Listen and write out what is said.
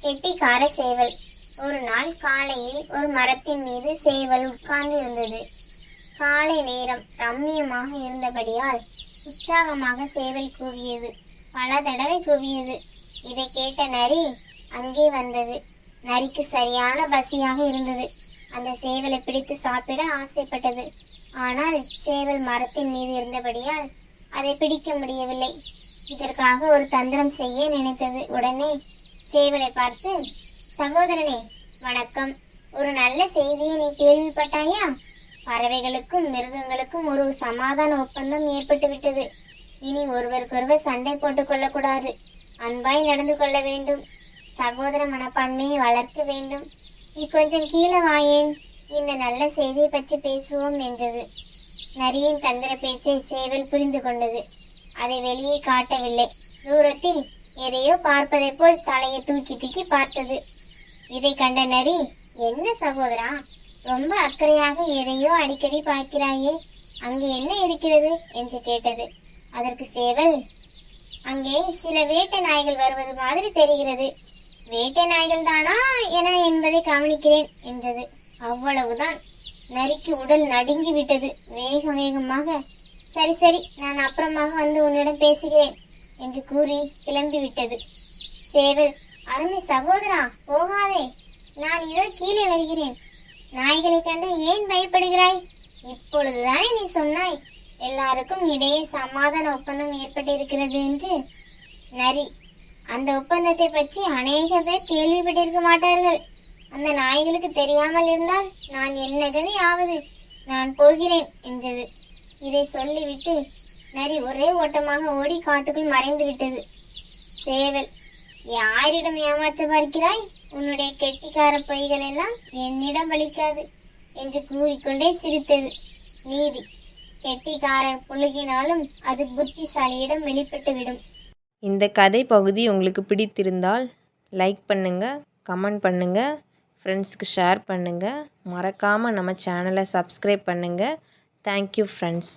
கெட்டிக்கார சேவல். ஒரு நாள் காலையில் ஒரு மரத்தின் மீது சேவல் உட்கார்ந்து இருந்தது. காலை நேரம் ரம்மியமாக இருந்தபடியால் உற்சாகமாக சேவல் கூவியது. பல தடவை கூவியது. இதை கேட்ட நரி அங்கே வந்தது. நரிக்கு சரியான பசியாக இருந்தது. அந்த சேவலை பிடித்து சாப்பிட ஆசைப்பட்டது. ஆனால் சேவல் மரத்தின் மீது இருந்தபடியால் அதை பிடிக்க முடியவில்லை. இதற்காக ஒரு தந்திரம் செய்ய நினைத்தது. உடனே சேவலை பார்த்து, சகோதரனே வணக்கம், ஒரு நல்ல செய்தியை நீ கேள்விப்பட்டாயா? பறவைகளுக்கும் மிருகங்களுக்கும் ஒரு சமாதான ஒப்பந்தம் ஏற்பட்டு விட்டது. இனி ஒருவருக்கொருவர் சண்டை போட்டுக் கொள்ளக்கூடாது. அன்பாய் நடந்து கொள்ள வேண்டும். சகோதர மனப்பான்மையை வளர்க்க வேண்டும். நீ கொஞ்சம் கீழே வாயேன், இந்த நல்ல செய்தியை பற்றி பேசுவோம் என்றது. நரியின் தந்திர பேச்சை சேவல் புரிந்து கொண்டது. அதை வெளியே காட்டவில்லை. தூரத்தில் எதையோ பார்ப்பதை போல் தலையை தூக்கி தூக்கி பார்த்தது. இதை கண்ட நரி, என்ன சகோதரா, ரொம்ப அக்கறையாக எதையோ அடிக்கடி பார்க்கிறாயே, அங்கு என்ன இருக்கிறது என்று கேட்டது. அதற்கு சேவல், அங்கே சில வேட்டை நாய்கள் வருவது மாதிரி தெரிகிறது. வேட்டை நாய்கள் தானா என என்பதை கவனிக்கிறேன் என்றது. அவ்வளவுதான். நரிக்கு உடல் நடுங்கி விட்டது. வேக வேகமாக, சரி சரி, நான் அப்புறமாக வந்து உன்னிடம் பேசுகிறேன் என்று கூறி கிளம்பி விட்டது. சேவல், அருமை சகோதரா, போகாதே, நான் இதோ கீழே வருகிறேன். நாய்களை கண்டு ஏன் பயப்படுகிறாய்? இப்பொழுதுதானே நீ சொன்னாய் எல்லாருக்கும் இடையே சமாதான ஒப்பந்தம் ஏற்பட்டிருக்கிறது என்று. நரி, அந்த ஒப்பந்தத்தை பற்றி அநேக பேர் கேள்விப்பட்டிருக்க மாட்டார்கள். அந்த நாய்களுக்கு தெரியாமல் இருந்தால் நான் என்ன கதி ஆவது? நான் போகிறேன் என்றது. இதை சொல்லிவிட்டு நரி ஒரே ஓட்டமாக ஓடி காட்டுக்குள் மறைந்து விட்டது. சேவல், யாரிடம் ஏமாற்ற பார்க்கிறாய்? உன்னுடைய கெட்டிக்கார பொய்கள் எல்லாம் என்னிடம் வலிக்காது என்று கூறிக்கொண்டே சிரித்தது. நீதி, கெட்டிக்காரன் புழுகினாலும் அது புத்திசாலியிடம் வெளிப்பட்டுவிடும். இந்த கதை பகுதி உங்களுக்கு பிடித்திருந்தால் லைக் பண்ணுங்கள், கமெண்ட் பண்ணுங்கள், ஃப்ரெண்ட்ஸுக்கு ஷேர் பண்ணுங்கள். மறக்காமல் நம்ம சேனலை சப்ஸ்கிரைப் பண்ணுங்கள். Thank you friends.